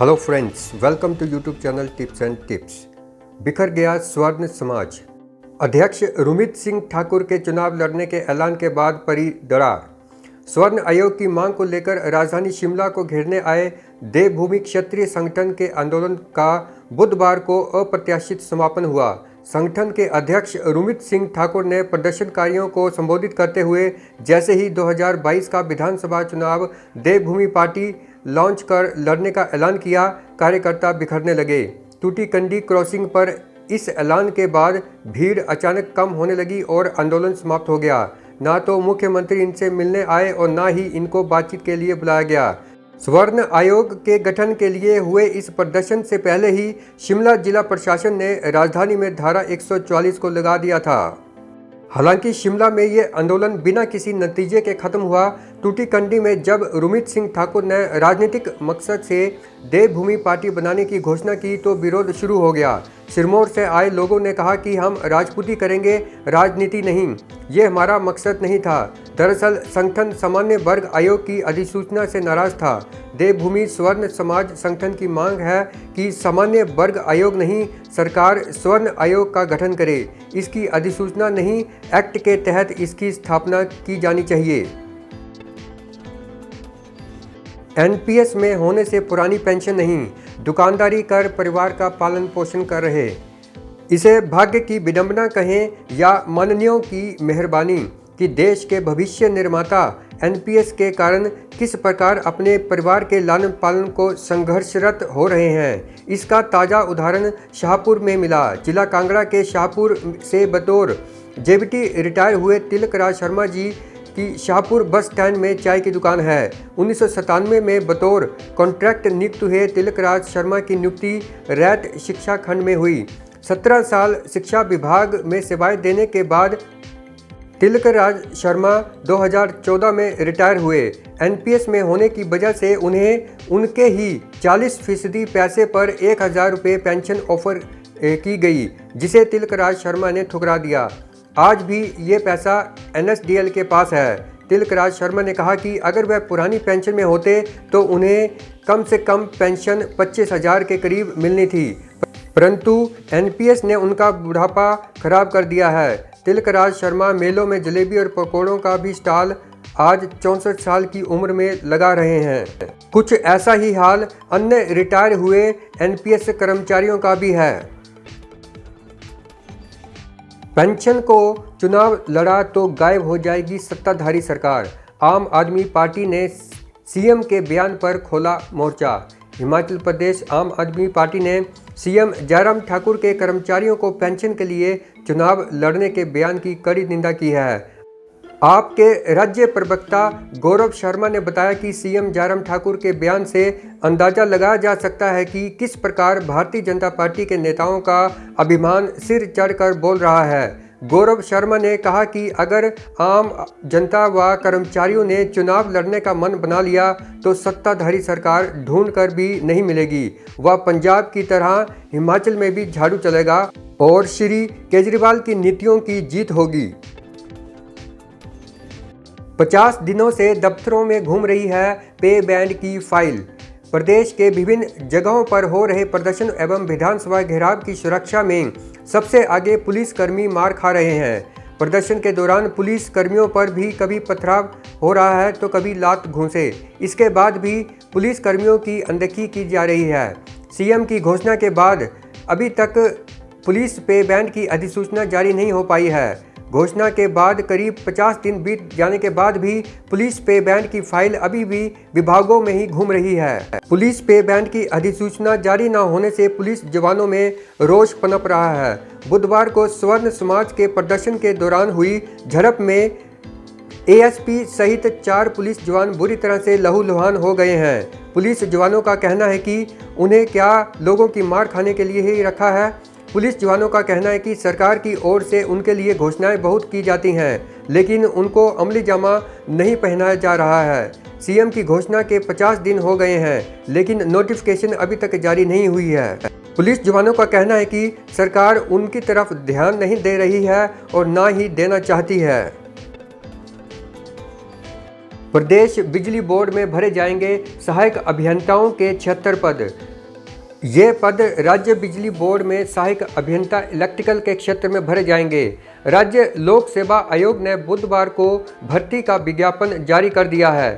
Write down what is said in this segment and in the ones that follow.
Hello friends, welcome to YouTube channel tips and tips. बिखर गया स्वर्ण समाज। अध्यक्ष रुमित सिंह ठाकुर के चुनाव लड़ने के ऐलान के बाद पड़ी दरार। स्वर्ण आयोग की मांग को लेकर राजधानी शिमला को घेरने आए देवभूमि क्षत्रिय संगठन के आंदोलन का बुधवार को अप्रत्याशित समापन हुआ। संगठन के अध्यक्ष रुमित सिंह ठाकुर ने प्रदर्शनकारियों को संबोधित करते हुए जैसे ही 2022 का विधानसभा चुनाव देवभूमि पार्टी लॉन्च कर लड़ने का ऐलान किया, कार्यकर्ता बिखरने लगे। टूटीकंडी क्रॉसिंग पर इस ऐलान के बाद भीड़ अचानक कम होने लगी और आंदोलन समाप्त हो गया। ना तो मुख्यमंत्री इनसे मिलने आए और ना ही इनको बातचीत के लिए बुलाया गया। स्वर्ण आयोग के गठन के लिए हुए इस प्रदर्शन से पहले ही शिमला जिला प्रशासन ने राजधानी में धारा 144 को लगा दिया था। हालांकि शिमला में ये आंदोलन बिना किसी नतीजे के खत्म हुआ। टूटीकंडी में जब रुमित सिंह ठाकुर ने राजनीतिक मकसद से देवभूमि पार्टी बनाने की घोषणा की तो विरोध शुरू हो गया। सिरमौर से आए लोगों ने कहा कि हम राजपूती करेंगे, राजनीति नहीं, ये हमारा मकसद नहीं था। दरअसल संगठन सामान्य वर्ग आयोग की अधिसूचना से नाराज था। देवभूमि स्वर्ण समाज संगठन की मांग है कि सामान्य वर्ग आयोग नहीं, सरकार स्वर्ण आयोग का गठन करे। इसकी अधिसूचना नहीं, एक्ट के तहत इसकी स्थापना की जानी चाहिए। एनपीएस में होने से पुरानी पेंशन नहीं, दुकानदारी कर परिवार का पालन पोषण कर रहे। इसे भाग्य की विडंबना कहें या माननीयों की मेहरबानी कि देश के भविष्य निर्माता एनपीएस के कारण किस प्रकार अपने परिवार के लालन पालन को संघर्षरत हो रहे हैं। इसका ताज़ा उदाहरण शाहपुर में मिला। जिला कांगड़ा के शाहपुर से बतौर जेबीटी रिटायर हुए तिलक राज शर्मा जी की शाहपुर बस स्टैंड में चाय की दुकान है। 1997 में बतौर कॉन्ट्रैक्ट नियुक्त हुए तिलक राज शर्मा की नियुक्ति रैट शिक्षा खंड में हुई। 17 साल शिक्षा विभाग में सेवाएं देने के बाद तिलक राज शर्मा 2014 में रिटायर हुए। एनपीएस में होने की वजह से उन्हें उनके ही 40% पैसे पर 1000 रुपये पेंशन ऑफर की गई, जिसे तिलक राज शर्मा ने ठुकरा दिया। आज भी ये पैसा एनएसडीएल के पास है। तिलक राज शर्मा ने कहा कि अगर वह पुरानी पेंशन में होते तो उन्हें कम से कम पेंशन 25,000 के करीब मिलनी थी, परंतु एनपीएस ने उनका बुढ़ापा खराब कर दिया है। तिलक राज शर्मा मेलों में जलेबी और पकौड़ों का भी स्टॉल आज 64 साल की उम्र में लगा रहे हैं। कुछ ऐसा ही हाल अन्य रिटायर हुए एनपीएस कर्मचारियों का भी है। पेंशन को चुनाव लड़ा तो गायब हो जाएगी सत्ताधारी सरकार। आम आदमी पार्टी ने सीएम के बयान पर खोला मोर्चा। हिमाचल प्रदेश आम आदमी पार्टी ने सीएम जयराम ठाकुर के कर्मचारियों को पेंशन के लिए चुनाव लड़ने के बयान की कड़ी निंदा की है। आपके राज्य प्रवक्ता गौरव शर्मा ने बताया कि सीएम जयराम ठाकुर के बयान से अंदाजा लगाया जा सकता है कि किस प्रकार भारतीय जनता पार्टी के नेताओं का अभिमान सिर चढ़कर बोल रहा है। गौरव शर्मा ने कहा कि अगर आम जनता व कर्मचारियों ने चुनाव लड़ने का मन बना लिया तो सत्ताधारी सरकार ढूंढ कर भी नहीं मिलेगी। वह पंजाब की तरह हिमाचल में भी झाड़ू चलेगा और श्री केजरीवाल की नीतियों की जीत होगी। 50 दिनों से दफ्तरों में घूम रही है पे बैंड की फाइल। प्रदेश के विभिन्न जगहों पर हो रहे प्रदर्शन एवं विधानसभा घेराव की सुरक्षा में सबसे आगे पुलिसकर्मी मार खा रहे हैं। प्रदर्शन के दौरान पुलिस कर्मियों पर भी कभी पथराव हो रहा है तो कभी लात घूंसे। इसके बाद भी पुलिस कर्मियों की अनदेखी की जा रही है। सीएम की घोषणा के बाद अभी तक पुलिस पे बैंड की अधिसूचना जारी नहीं हो पाई है। घोषणा के बाद करीब 50 दिन बीत जाने के बाद भी पुलिस पे बैंड की फाइल अभी भी विभागों में ही घूम रही है। पुलिस पे बैंड की अधिसूचना जारी न होने से पुलिस जवानों में रोष पनप रहा है। बुधवार को स्वर्ण समाज के प्रदर्शन के दौरान हुई झड़प में एएसपी सहित 4 पुलिस जवान बुरी तरह से लहूलुहान हो गए हैं। पुलिस जवानों का कहना है कि उन्हें क्या लोगों की मार खाने के लिए ही रखा है। पुलिस जवानों का कहना है कि सरकार की ओर से उनके लिए घोषणाएं बहुत की जाती हैं, लेकिन उनको अमली जामा नहीं पहनाया जा रहा है। सीएम की घोषणा के 50 दिन हो गए हैं, लेकिन नोटिफिकेशन अभी तक जारी नहीं हुई है। पुलिस जवानों का कहना है कि सरकार उनकी तरफ ध्यान नहीं दे रही है और ना ही देना चाहती है। प्रदेश बिजली बोर्ड में भरे जाएंगे सहायक अभियंताओं के 76 पद। ये पद राज्य बिजली बोर्ड में सहायक अभियंता इलेक्ट्रिकल के क्षेत्र में भरे जाएंगे। राज्य लोक सेवा आयोग ने बुधवार को भर्ती का विज्ञापन जारी कर दिया है।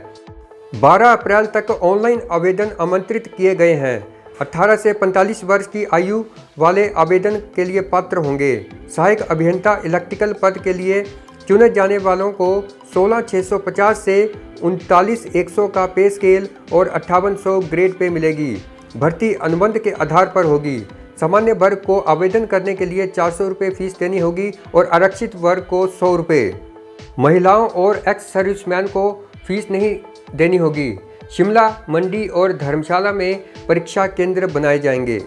12 अप्रैल तक ऑनलाइन आवेदन आमंत्रित किए गए हैं। 18 से 45 वर्ष की आयु वाले आवेदन के लिए पात्र होंगे। सहायक अभियंता इलेक्ट्रिकल पद के लिए चुने जाने वालों को 16,650 से 39,100 का पे स्केल और 5800 ग्रेड पे मिलेगी। भर्ती अनुबंध के आधार पर होगी। सामान्य वर्ग को आवेदन करने के लिए 400 रुपये फीस देनी होगी और आरक्षित वर्ग को 100 रुपये। महिलाओं और एक्स सर्विसमैन को फीस नहीं देनी होगी। शिमला, मंडी और धर्मशाला में परीक्षा केंद्र बनाए जाएंगे।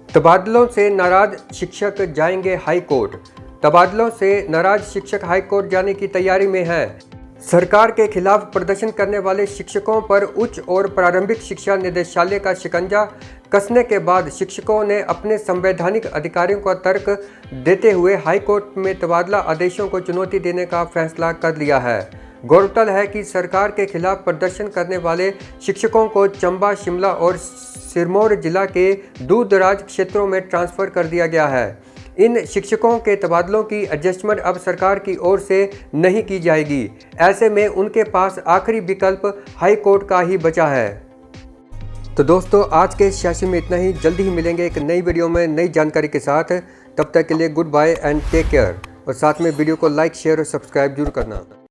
तबादलों से नाराज शिक्षक जाएंगे हाई कोर्ट। तबादलों से नाराज शिक्षक हाई कोर्ट जाने की तैयारी में हैं। सरकार के खिलाफ प्रदर्शन करने वाले शिक्षकों पर उच्च और प्रारंभिक शिक्षा निदेशालय का शिकंजा कसने के बाद शिक्षकों ने अपने संवैधानिक अधिकारों का तर्क देते हुए हाई कोर्ट में तबादला आदेशों को चुनौती देने का फैसला कर लिया है। गौरतलब है कि सरकार के खिलाफ प्रदर्शन करने वाले शिक्षकों को चंबा, शिमला और सिरमौर जिला के दूर दराज क्षेत्रों में ट्रांसफ़र कर दिया गया है। इन शिक्षकों के तबादलों की एडजस्टमेंट अब सरकार की ओर से नहीं की जाएगी। ऐसे में उनके पास आखिरी विकल्प हाई कोर्ट का ही बचा है। तो दोस्तों, आज के इस सेशन में इतना ही। जल्दी ही मिलेंगे एक नई वीडियो में नई जानकारी के साथ। तब तक के लिए good bye and take care. और साथ में वीडियो को लाइक, शेयर और सब्सक्राइब जरूर करना।